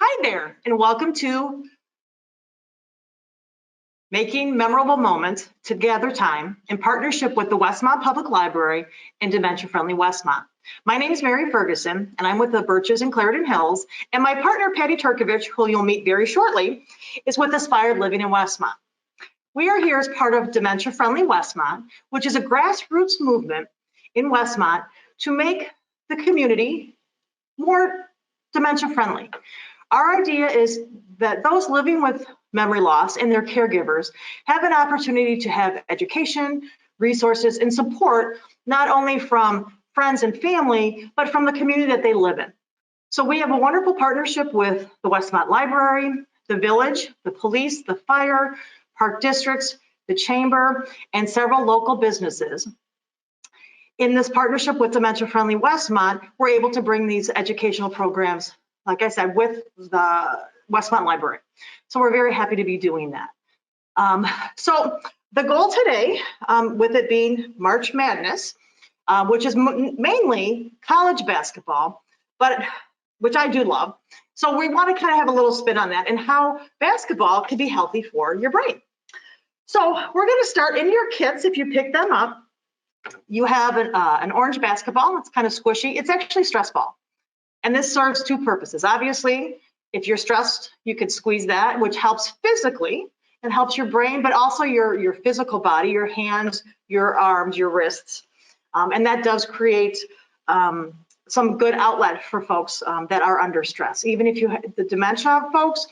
Hi there, and welcome to Making Memorable Moments Together Time in partnership with the Westmont Public Library and Dementia Friendly Westmont. My name is Mary Ferguson, and I'm with the Birches in Clarendon Hills, and my partner, Patty Turkovich, who you'll meet very shortly, is with Aspired Living in Westmont. We are here as part of Dementia Friendly Westmont, which is a grassroots movement in Westmont to make the community more dementia friendly. Our idea is that those living with memory loss and their caregivers have an opportunity to have education, resources, and support, not only from friends and family, but from the community that they live in. So we have a wonderful partnership with the Westmont Library, the Village, the police, the fire, park districts, the chamber, and several local businesses. In this partnership with Dementia Friendly Westmont, we're able to bring these educational programs, like I said, with the Westmont Library. So we're very happy to be doing that. So the goal today, with it being March Madness, which is mainly college basketball, but which I do love. So we want to kind of have a little spin on that and how basketball can be healthy for your brain. So we're going to start in your kits. If you pick them up, you have an orange basketball. It's kind of squishy. It's actually stress ball. And this serves two purposes. Obviously, if you're stressed, you could squeeze that, which helps physically and helps your brain, but also your physical body, your hands, your arms, your wrists. And that does create some good outlet for folks that are under stress. Even if you have the dementia folks,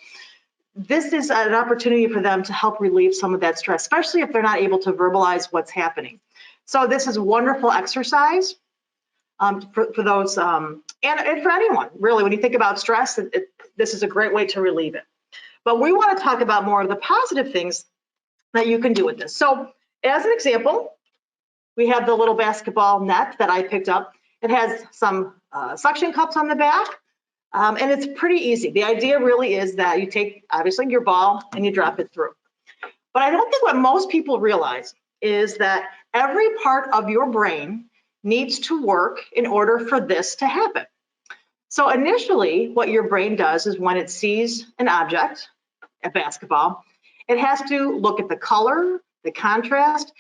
this is an opportunity for them to help relieve some of that stress, especially if they're not able to verbalize what's happening. So this is a wonderful exercise for those, and for anyone, really. When you think about stress, this is a great way to relieve it. But we want to talk about more of the positive things that you can do with this. So as an example, we have the little basketball net that I picked up. It has some suction cups on the back, and it's pretty easy. The idea really is that you take, obviously, your ball and you drop it through. But I don't think what most people realize is that every part of your brain needs to work in order for this to happen. So initially, what your brain does is when it sees an object, a basketball, it has to look at the color, the contrast,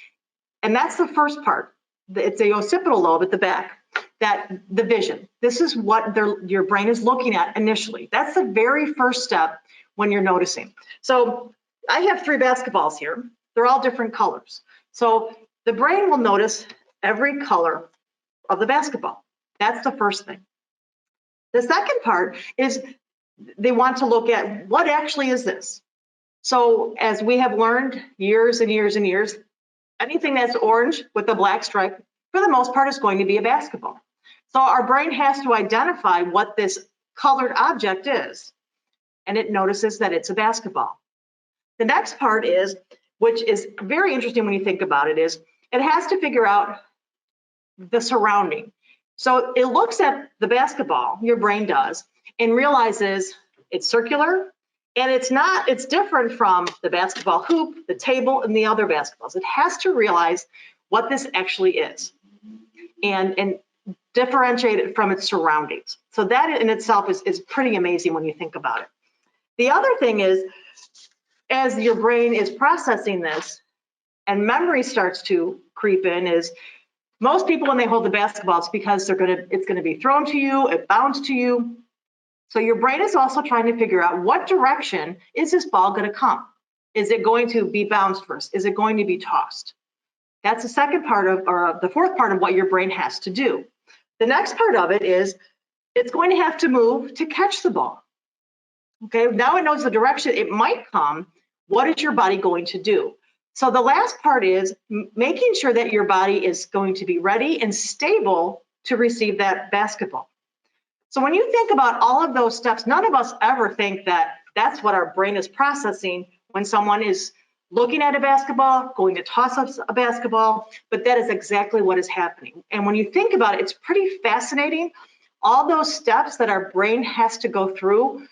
and that's the first part. It's the occipital lobe at the back, the vision. This is what your brain is looking at initially. That's the very first step when you're noticing. So I have 3 basketballs here. They're all different colors. So the brain will notice every color of the basketball. That's the first thing. The second part is they want to look at what actually is this. So as we have learned years and years and years, anything that's orange with a black stripe, for the most part, is going to be a basketball. So our brain has to identify what this colored object is, and it notices that it's a basketball. The next part is, which is very interesting when you think about it, is it has to figure out the surrounding. So it looks at the basketball, your brain does, and realizes it's circular, and it's different from the basketball hoop, the table, and the other basketballs. It has to realize what this actually is and differentiate it from its surroundings. So that in itself is pretty amazing when you think about it. The other thing is, as your brain is processing this and memory starts to creep in, is most people, when they hold the basketball, it's because it's gonna be thrown to you, it bounced to you. So your brain is also trying to figure out what direction is this ball gonna come? Is it going to be bounced first? Is it going to be tossed? That's the second part of, or the fourth part of what your brain has to do. The next part of it is it's going to have to move to catch the ball. Okay, now it knows the direction it might come. What is your body going to do? So the last part is making sure that your body is going to be ready and stable to receive that basketball. So when you think about all of those steps, none of us ever think that that's what our brain is processing when someone is looking at a basketball, going to toss up a basketball, but that is exactly what is happening. And when you think about it, it's pretty fascinating, all those steps that our brain has to go through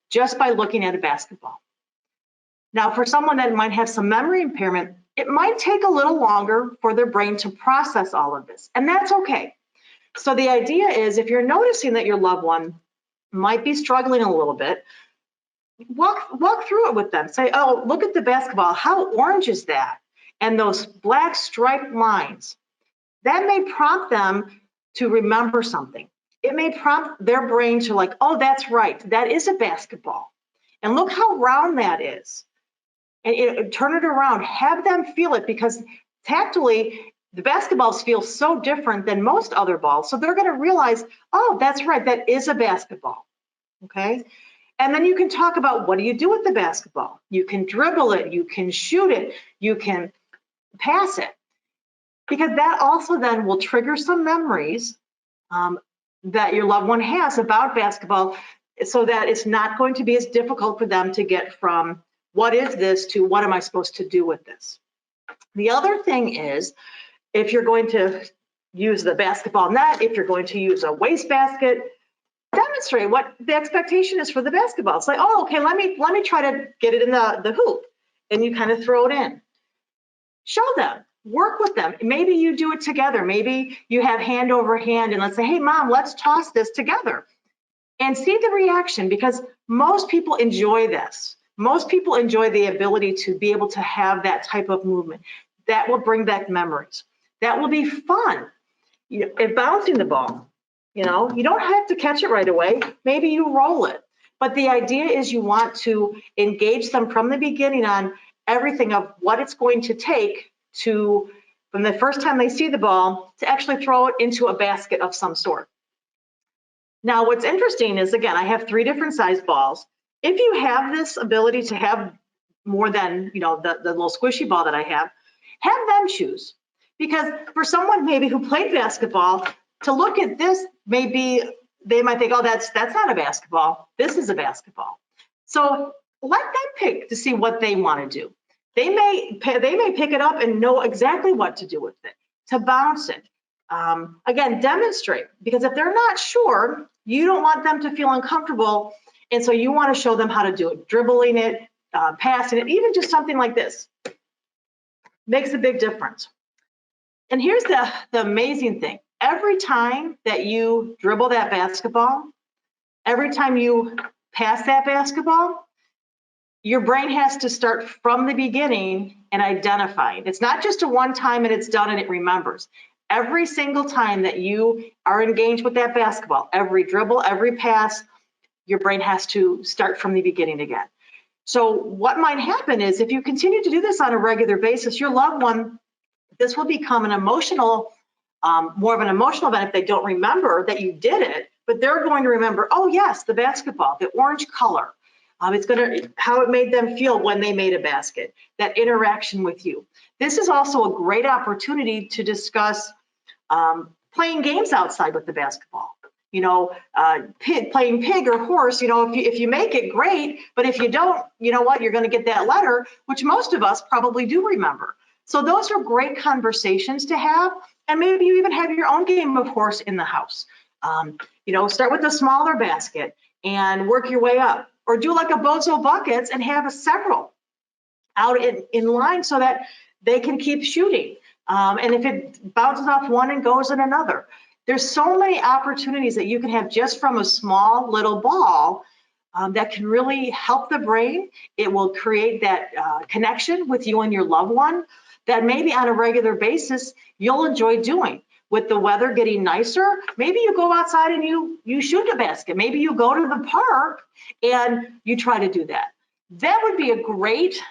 just by looking at a basketball. Now, for someone that might have some memory impairment, it might take a little longer for their brain to process all of this, and that's okay. So the idea is, if you're noticing that your loved one might be struggling a little bit, walk through it with them. Say, oh, look at the basketball. How orange is that? And those black striped lines. That may prompt them to remember something. It may prompt their brain to like, oh, that's right. That is a basketball. And look how round that is. And turn it around. Have them feel it, because tactily, the basketballs feel so different than most other balls. So they're going to realize, oh, that's right. That is a basketball. Okay. And then you can talk about, what do you do with the basketball? You can dribble it. You can shoot it. You can pass it. Because that also then will trigger some memories that your loved one has about basketball, so that it's not going to be as difficult for them to get from what is this to what am I supposed to do with this. The other thing is, if you're going to use the basketball net, if you're going to use a wastebasket, demonstrate what the expectation is for the basketball. It's like, oh, okay, let me try to get it in the hoop, and you kind of throw it in. Show them. Work with them. Maybe you do it together. Maybe you have hand over hand, and let's say, hey, mom, let's toss this together, and see the reaction, because most people enjoy this. Most people enjoy the ability to be able to have that type of movement. That will bring back memories. That will be fun. And bouncing the ball, you don't have to catch it right away. Maybe you roll it. But the idea is you want to engage them from the beginning on everything of what it's going to take to, from the first time they see the ball, to actually throw it into a basket of some sort. Now, what's interesting is, again, I have 3 different size balls. If you have this ability to have more than, the little squishy ball that I have them choose. Because for someone maybe who played basketball, to look at this, maybe they might think, oh, that's not a basketball. This is a basketball. So let them pick to see what they want to do. They may pick it up and know exactly what to do with it, to bounce it. Again, demonstrate, because if they're not sure, you don't want them to feel uncomfortable. And so you want to show them how to do it, dribbling it, passing it, even just something like this. Makes a big difference. And here's the amazing thing. Every time that you dribble that basketball, every time you pass that basketball, your brain has to start from the beginning and identifying. It's not just a one time and it's done and it remembers. Every single time that you are engaged with that basketball, every dribble, every pass, your brain has to start from the beginning again. So what might happen is, if you continue to do this on a regular basis, your loved one, this will become an emotional, more of an emotional event if they don't remember that you did it, but they're going to remember, oh yes, the basketball, the orange color. It's how it made them feel when they made a basket, that interaction with you. This is also a great opportunity to discuss playing games outside with the basketball. Playing pig or horse, if you make it, great, but if you don't, you know what, you're going to get that letter, which most of us probably do remember. So those are great conversations to have, and maybe you even have your own game of horse in the house. Start with a smaller basket and work your way up, or do like a bozo buckets and have several out in line so that they can keep shooting. And if it bounces off one and goes in another, there's so many opportunities that you can have just from a small little ball that can really help the brain. It will create that connection with you and your loved one that maybe on a regular basis you'll enjoy doing. With the weather getting nicer, maybe you go outside and you shoot a basket. Maybe you go to the park and you try to do that. That would be a great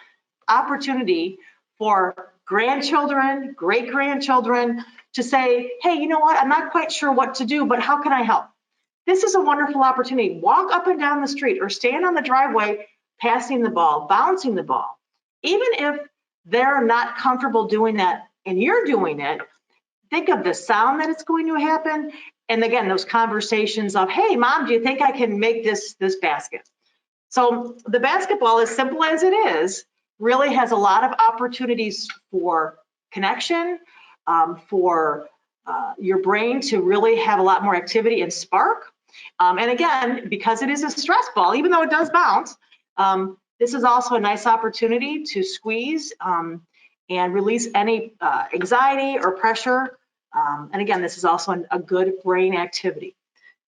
opportunity for grandchildren, great-grandchildren to say, hey, you know what, I'm not quite sure what to do, but how can I help? This is a wonderful opportunity. Walk up and down the street or stand on the driveway, passing the ball, bouncing the ball. Even if they're not comfortable doing that and you're doing it, think of the sound that it's going to happen. And again, those conversations of, hey, mom, do you think I can make this basket? So the basketball, as simple as it is, really has a lot of opportunities for connection, for your brain to really have a lot more activity and spark. And again, because it is a stress ball, even though it does bounce, this is also a nice opportunity to squeeze and release any anxiety or pressure. And again, this is also a good brain activity.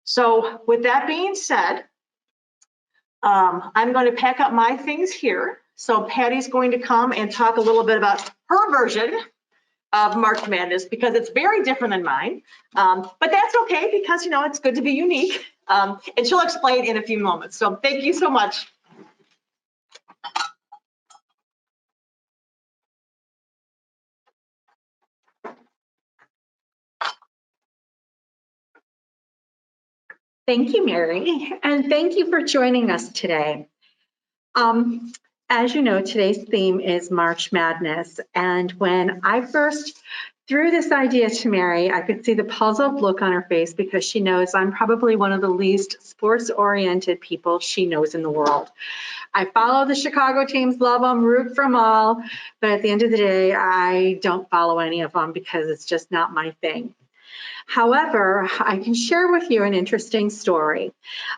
So with that being said, I'm going to pack up my things here. So Patty's going to come and talk a little bit about her version of March Madness because it's very different than mine. But that's okay because, you know, it's good to be unique. And she'll explain in a few moments. So thank you so much. Thank you, Mary, and thank you for joining us today. As you know, today's theme is March Madness, and when I first threw this idea to Mary, I could see the puzzled look on her face because she knows I'm probably one of the least sports-oriented people she knows in the world. I follow the Chicago teams, love them, root for them all, but at the end of the day, I don't follow any of them because it's just not my thing. However, I can share with you an interesting story.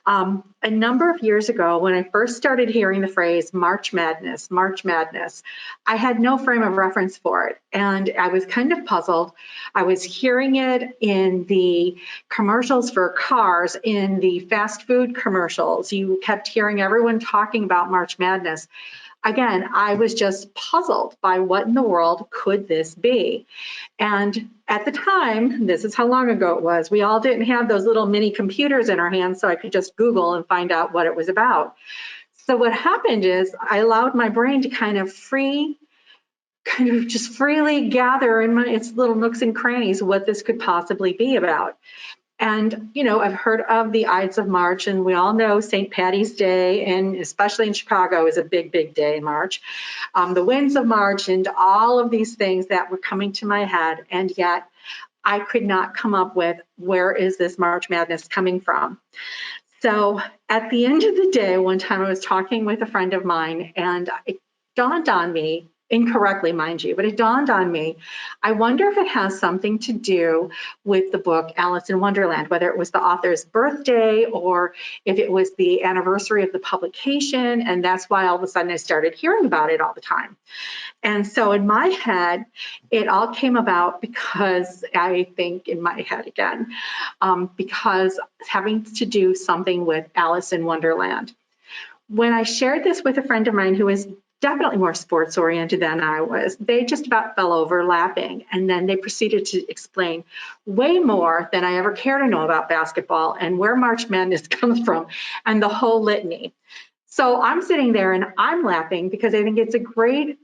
A number of years ago, when I first started hearing the phrase March Madness, I had no frame of reference for it. And I was kind of puzzled. I was hearing it in the commercials for cars, in the fast food commercials. You kept hearing everyone talking about March Madness. Again, I was just puzzled by what in the world could this be? And at the time, this is how long ago it was, we all didn't have those little mini computers in our hands, so I could just Google and find out what it was about. So what happened is I allowed my brain to kind of just freely gather in its little nooks and crannies what this could possibly be about. And, you know, I've heard of the Ides of March, and we all know St. Patty's Day, and especially in Chicago, is a big, big day in March. The winds of March and all of these things that were coming to my head, and yet I could not come up with where is this March Madness coming from. So at the end of the day, one time I was talking with a friend of mine, and it dawned on me, incorrectly, mind you, but it dawned on me, I wonder if it has something to do with the book Alice in Wonderland, whether it was the author's birthday or if it was the anniversary of the publication, and that's why all of a sudden I started hearing about it all the time. And so in my head, it all came about because I think in my head again, because having to do something with Alice in Wonderland. When I shared this with a friend of mine who is definitely more sports oriented than I was, they just about fell over laughing. And then they proceeded to explain way more than I ever care to know about basketball and where March Madness comes from and the whole litany. So I'm sitting there and I'm laughing because I think it's a great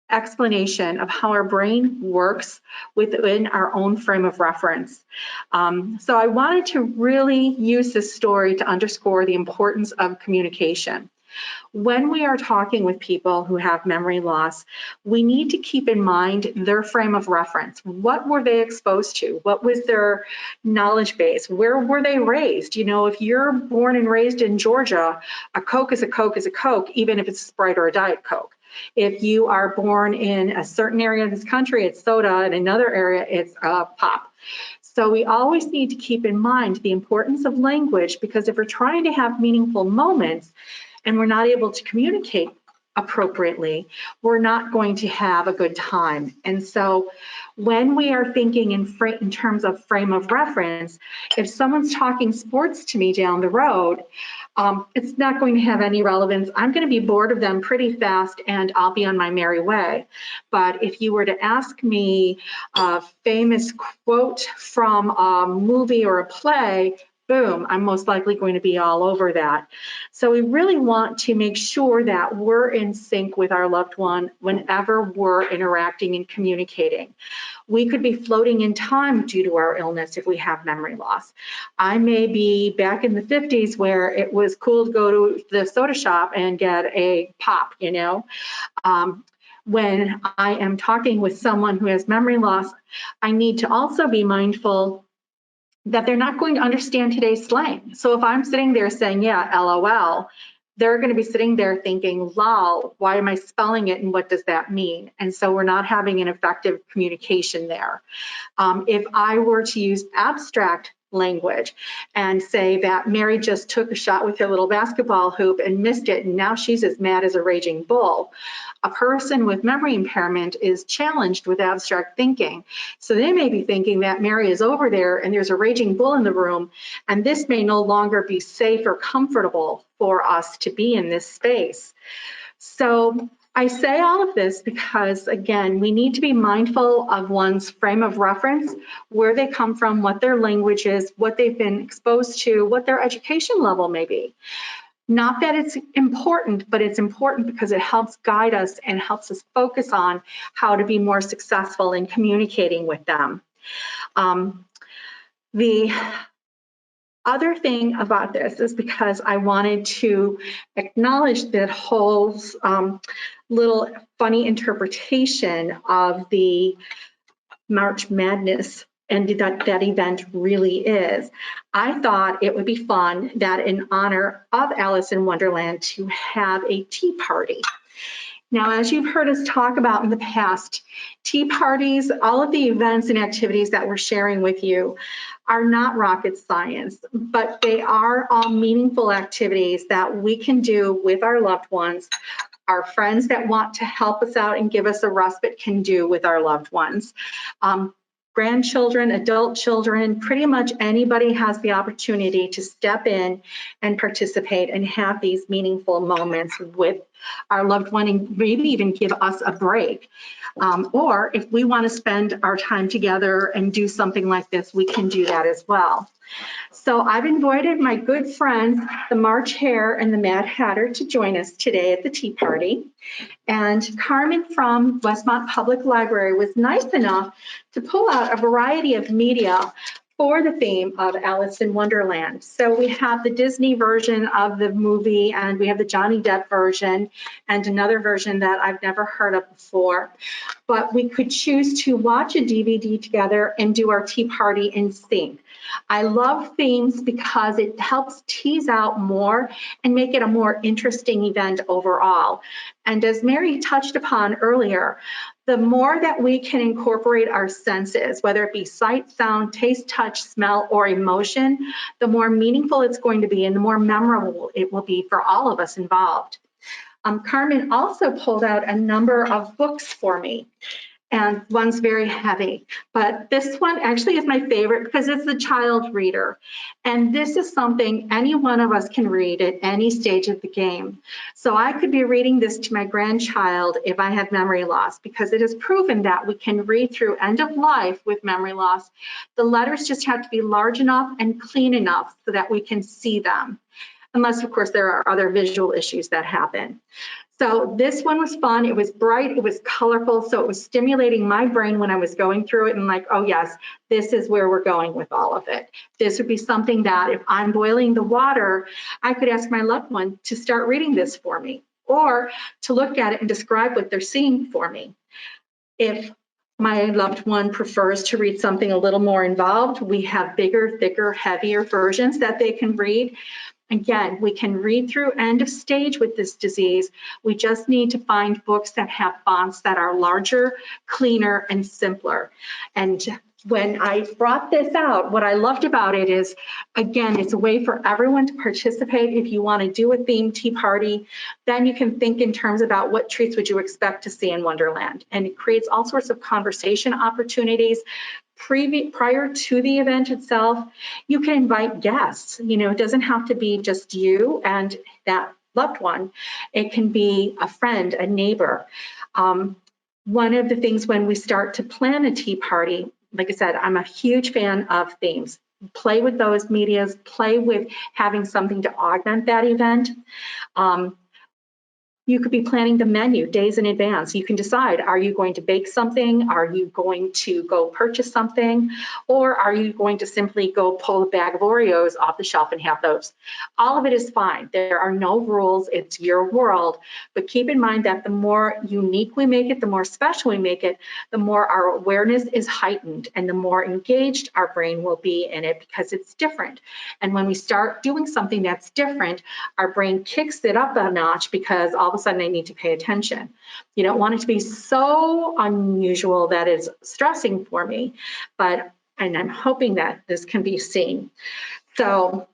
explanation of how our brain works within our own frame of reference. So I wanted to really use this story to underscore the importance of communication. When we are talking with people who have memory loss, we need to keep in mind their frame of reference. What were they exposed to? What was their knowledge base? Where were they raised? You know, if you're born and raised in Georgia, a Coke is a Coke is a Coke, even if it's a Sprite or a Diet Coke. If you are born in a certain area of this country, it's soda. In another area, it's pop. So we always need to keep in mind the importance of language, because if we're trying to have meaningful moments and we're not able to communicate appropriately, we're not going to have a good time. And so when we are thinking in terms of frame of reference, if someone's talking sports to me down the road, it's not going to have any relevance. I'm going to be bored of them pretty fast and I'll be on my merry way. But if you were to ask me a famous quote from a movie or a play, boom, I'm most likely going to be all over that. So we really want to make sure that we're in sync with our loved one whenever we're interacting and communicating. We could be floating in time due to our illness if we have memory loss. I may be back in the 50s where it was cool to go to the soda shop and get a pop, you know. When I am talking with someone who has memory loss, I need to also be mindful that they're not going to understand today's slang. So if I'm sitting there saying, yeah, LOL, they're going to be sitting there thinking, lol, why am I spelling it and what does that mean? And so we're not having an effective communication there. If I were to use abstract language and say that Mary just took a shot with her little basketball hoop and missed it, and now she's as mad as a raging bull. A person with memory impairment is challenged with abstract thinking. So they may be thinking that Mary is over there and there's a raging bull in the room, and this may no longer be safe or comfortable for us to be in this space. So I say all of this because, again, we need to be mindful of one's frame of reference, where they come from, what their language is, what they've been exposed to, what their education level may be. Not that it's important, but it's important because it helps guide us and helps us focus on how to be more successful in communicating with them. The other thing about this is because I wanted to acknowledge that whole little funny interpretation of the March Madness and that event really is. I thought it would be fun that in honor of Alice in Wonderland to have a tea party. Now, as you've heard us talk about in the past, tea parties, all of the events and activities that we're sharing with you are not rocket science, but they are all meaningful activities that we can do with our loved ones. Our friends that want to help us out and give us a respite can do with our loved ones. Grandchildren, adult children, pretty much anybody has the opportunity to step in and participate and have these meaningful moments with our loved one and maybe even give us a break. Or if we want to spend our time together and do something like this, we can do that as well. So I've invited my good friends, the March Hare and the Mad Hatter, to join us today at the tea party. And Carmen from Westmont Public Library was nice enough to pull out a variety of media for the theme of Alice in Wonderland. So we have the Disney version of the movie, and we have the Johnny Depp version, and another version that I've never heard of before. But we could choose to watch a DVD together and do our tea party in sync. I love themes because it helps tease out more and make it a more interesting event overall. And as Mary touched upon earlier, the more that we can incorporate our senses, whether it be sight, sound, taste, touch, smell, or emotion, the more meaningful it's going to be and the more memorable it will be for all of us involved. Carmen also pulled out a number of books for me, and one's very heavy, but this one actually is my favorite because it's a child reader. And this is something any one of us can read at any stage of the game. So I could be reading this to my grandchild if I have memory loss, because it is proven that we can read through end of life with memory loss. The letters just have to be large enough and clean enough so that we can see them. Unless, of course, there are other visual issues that happen. So this one was fun. It was bright, it was colorful, so it was stimulating my brain when I was going through it and like, oh yes, this is where we're going with all of it. This would be something that if I'm boiling the water, I could ask my loved one to start reading this for me, or to look at it and describe what they're seeing for me. If my loved one prefers to read something a little more involved, we have bigger, thicker, heavier versions that they can read. Again, we can read through end of stage with this disease. We just need to find books that have fonts that are larger, cleaner, and simpler. And when I brought this out, what I loved about it is, again, it's a way for everyone to participate. If you want to do a themed tea party, then you can think in terms about what treats would you expect to see in Wonderland. And it creates all sorts of conversation opportunities. Prior to the event itself, you can invite guests. You know, it doesn't have to be just you and that loved one. It can be a friend, a neighbor. One of the things when we start to plan a tea party, like I said, I'm a huge fan of themes. Play with those medias, play with having something to augment that event. You could be planning the menu days in advance. You can decide, are you going to bake something? Are you going to go purchase something? Or are you going to simply go pull a bag of Oreos off the shelf and have those? All of it is fine. There are no rules. It's your world. But keep in mind that the more unique we make it, the more special we make it, the more our awareness is heightened and the more engaged our brain will be in it because it's different. And when we start doing something that's different, our brain kicks it up a notch because all of a sudden I need to pay attention. You don't want it to be so unusual that it's stressing for me, but And I'm hoping that this can be seen. So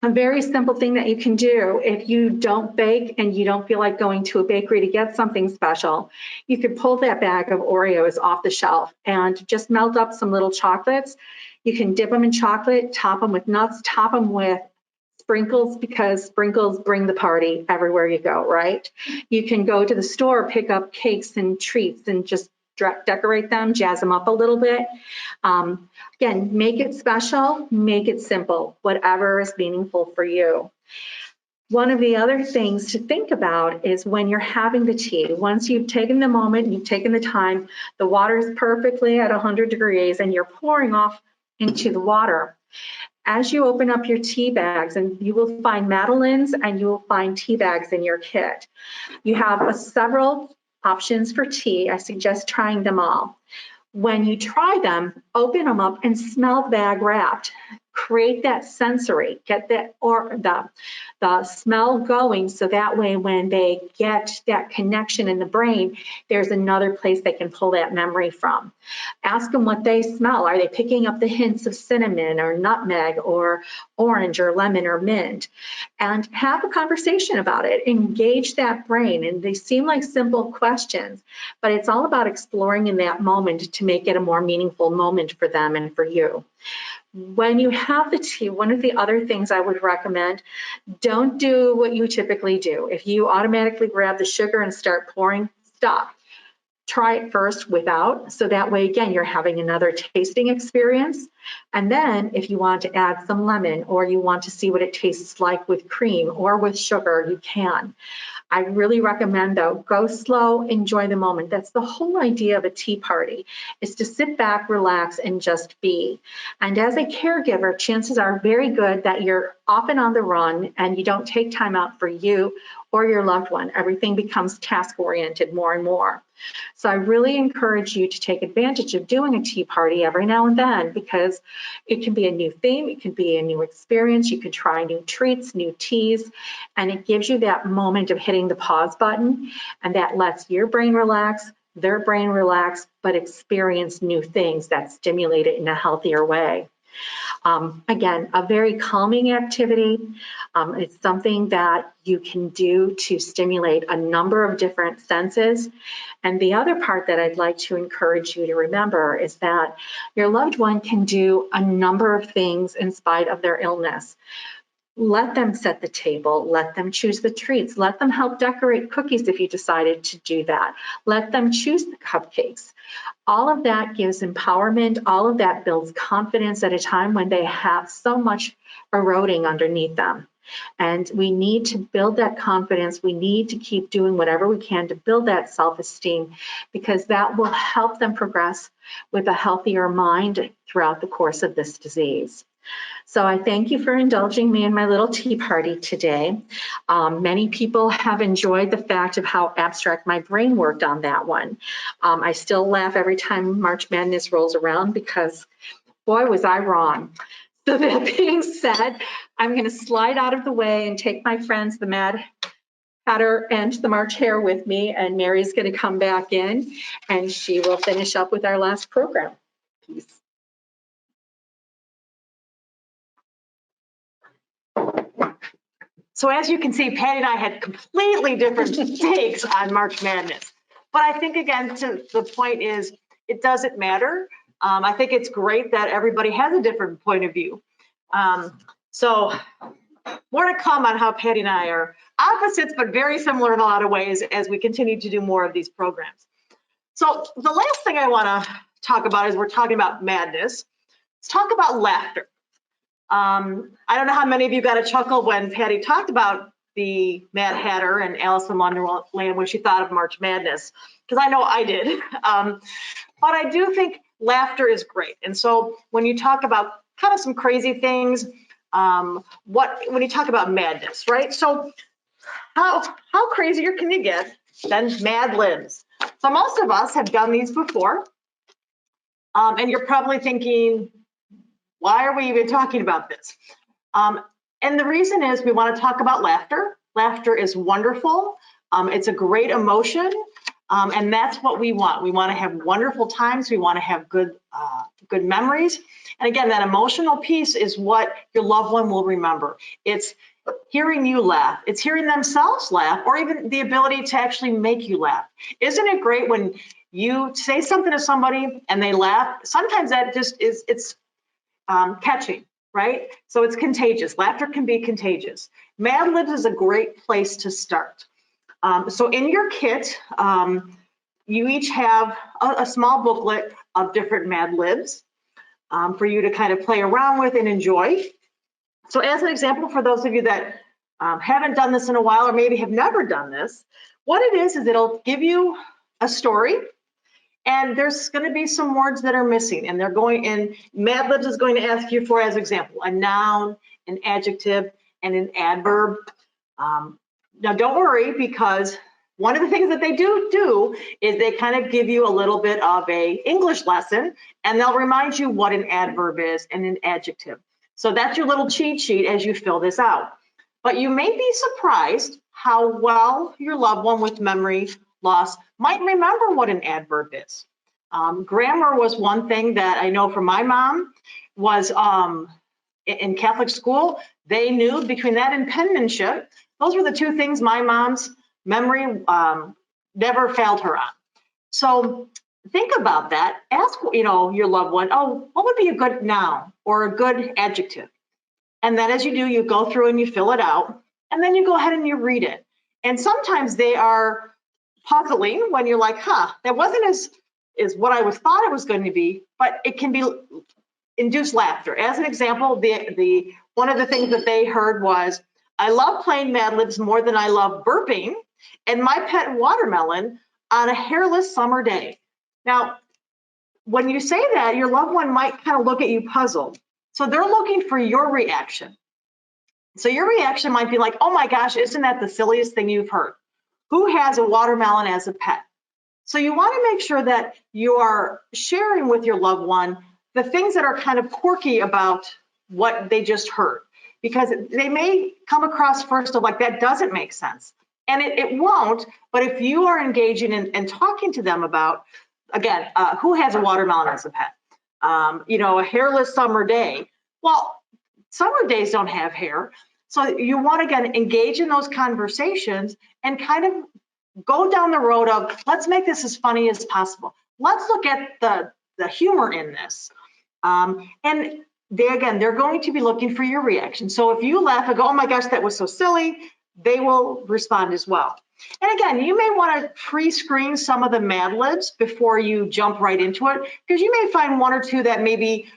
a very simple thing that you can do if you don't bake and you don't feel like going to a bakery to get something special, you could pull that bag of Oreos off the shelf and just melt up some little chocolates. You can dip them in chocolate, top them with nuts, top them with sprinkles, because sprinkles bring the party everywhere you go, right? You can go to the store, pick up cakes and treats and just decorate them, jazz them up a little bit. Again, make it special, make it simple, whatever is meaningful for you. One of the other things to think about is when you're having the tea, once you've taken the moment, you've taken the time, the water is perfectly at 100 degrees and you're pouring off into the water. As you open up your tea bags, and you will find Madeleines and you will find tea bags in your kit. You have several options for tea. I suggest trying them all. When you try them, open them up and smell the bag wrapped. Create that sensory, get that or the smell going, so that way when they get that connection in the brain, there's another place they can pull that memory from. Ask them what they smell. Are they picking up the hints of cinnamon or nutmeg or orange or lemon or mint? And have a conversation about it. Engage that brain. And they seem like simple questions, but it's all about exploring in that moment to make it a more meaningful moment for them and for you. When you have the tea, one of the other things I would recommend, don't do what you typically do. If you automatically grab the sugar and start pouring, stop. Try it first without, so that way, again, you're having another tasting experience. And then if you want to add some lemon, or you want to see what it tastes like with cream or with sugar, you can. I really recommend, though, go slow, enjoy the moment. That's the whole idea of a tea party, is to sit back, relax, and just be. And as a caregiver, chances are very good that you're often on the run and you don't take time out for you or your loved one. Everything becomes task-oriented more and more. So I really encourage you to take advantage of doing a tea party every now and then, because it can be a new theme, it can be a new experience, you can try new treats, new teas, and it gives you that moment of hitting the pause button, and that lets your brain relax, their brain relax, but experience new things that stimulate it in a healthier way. Again, a very calming activity. It's something that you can do to stimulate a number of different senses. And the other part that I'd like to encourage you to remember is that your loved one can do a number of things in spite of their illness. Let them set the table, let them choose the treats, let them help decorate cookies if you decided to do that. Let them choose the cupcakes. All of that gives empowerment, all of that builds confidence at a time when they have so much eroding underneath them. And we need to build that confidence. We need to keep doing whatever we can to build that self-esteem, because that will help them progress with a healthier mind throughout the course of this disease. So I thank you for indulging me in my little tea party today. Many people have enjoyed the fact of how abstract my brain worked on that one. I still laugh every time March Madness rolls around, because boy, was I wrong. So that being said, I'm going to slide out of the way and take my friends, the Mad Hatter and the March Hare, with me, and Mary's going to come back in and she will finish up with our last program. Peace. So as you can see, Patty and I had completely different takes on March Madness. But I think, again, to the point is, it doesn't matter. I think it's great that everybody has a different point of view. So more to come on how Patty and I are opposites, but very similar in a lot of ways as we continue to do more of these programs. So the last thing I want to talk about is, we're talking about madness. Let's talk about laughter. I don't know how many of you got a chuckle when Patty talked about the Mad Hatter and Alice in Wonderland when she thought of March Madness, because I know I did. But I do think laughter is great. And so when you talk about kind of some crazy things, when you talk about madness, right? So how crazier can you get than Mad Libs? So most of us have done these before. And you're probably thinking, why are we even talking about this? And the reason is, we want to talk about laughter. Laughter is wonderful. It's a great emotion. And that's what we want. We want to have wonderful times. We want to have good good memories. And again, that emotional piece is what your loved one will remember. It's hearing you laugh, it's hearing themselves laugh, or even the ability to actually make you laugh. Isn't it great when you say something to somebody and they laugh? Sometimes that just is, it's catching, right? So it's contagious. Laughter can be contagious. Mad Libs is a great place to start. So in your kit, you each have a small booklet of different Mad Libs for you to kind of play around with and enjoy. So as an example, for those of you that haven't done this in a while or maybe have never done this, what it is it'll give you a story, and there's going to be some words that are missing, and they're going in. Mad Libs is going to ask you for, as example, a noun, an adjective, and an adverb. Now don't worry, because one of the things that they do is they kind of give you a little bit of a English lesson, and they'll remind you what an adverb is and an adjective. So that's your little cheat sheet as you fill this out. But you may be surprised how well your loved one with memory loss might remember what an adverb is. Grammar was one thing that I know from my mom was in Catholic school. They knew between that and penmanship, those were the two things my mom's memory never failed her on. So think about that. Ask, your loved one, oh, what would be a good noun or a good adjective? And then as you do, you go through and you fill it out, and then you go ahead and you read it. And sometimes they are puzzling when you're like, that wasn't as what I thought it was going to be, but it can be induce laughter. As an example, the one of the things that they heard was, I love playing Mad Libs more than I love burping, and my pet watermelon on a hairless summer day. Now, when you say that, your loved one might kind of look at you puzzled. So they're looking for your reaction. So your reaction might be like, oh my gosh, isn't that the silliest thing you've heard? Who has a watermelon as a pet? So you want to make sure that you are sharing with your loved one the things that are kind of quirky about what they just heard, because they may come across first of like, that doesn't make sense. And it won't, but if you are engaging and talking to them about, again, who has a watermelon as a pet? A hairless summer day. Well, summer days don't have hair. So you want to, again, engage in those conversations and kind of go down the road of, let's make this as funny as possible. Let's look at the humor in this. And they're going to be looking for your reaction. So if you laugh and go, oh my gosh, that was so silly, they will respond as well. And again, you may want to pre-screen some of the Mad Libs before you jump right into it, because you may find one or two that maybe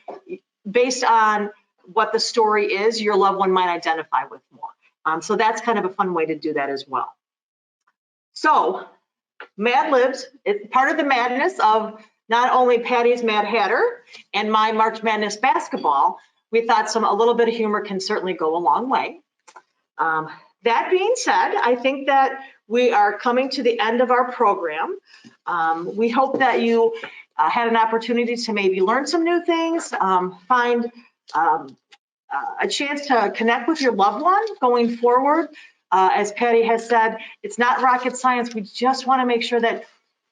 based on what the story is, your loved one might identify with more. So that's kind of a fun way to do that as well. So Mad Libs, it's part of the madness of not only Patty's Mad Hatter and my March Madness basketball. We thought a little bit of humor can certainly go a long way. That being said, I think that we are coming to the end of our program. We hope that you had an opportunity to maybe learn some new things, find a chance to connect with your loved one going forward. As Patty has said, it's not rocket science. We just want to make sure that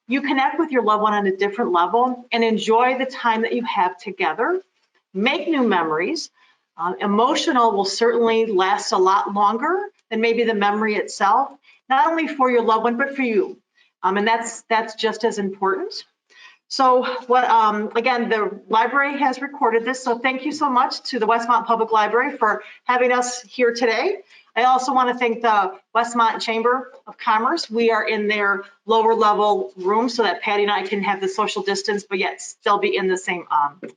you connect with your loved one on a different level and enjoy the time that you have together. Make new memories. Emotional will certainly last a lot longer than maybe the memory itself, not only for your loved one, but for you. And that's just as important. So again, the library has recorded this, so thank you so much to the Westmont Public Library for having us here today. I also want to thank the Westmont Chamber of Commerce. We are in their lower level room so that Patty and I can have the social distance, but yet still be in the same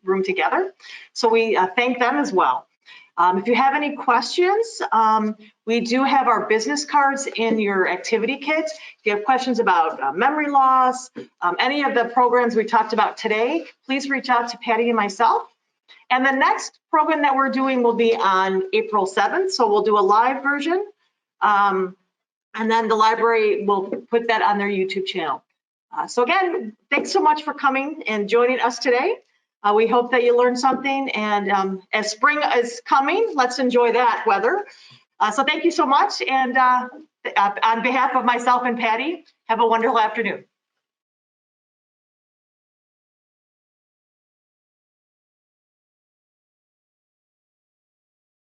room together. So we thank them as well. If you have any questions, we do have our business cards in your activity kit. If you have questions about memory loss, any of the programs we talked about today, please reach out to Patty and myself. And the next program that we're doing will be on April 7th. So we'll do a live version. And then the library will put that on their YouTube channel. So again, thanks so much for coming and joining us today. We hope that you learned something, and as spring is coming, let's enjoy that weather. So thank you so much, and on behalf of myself and Patty, have a wonderful afternoon.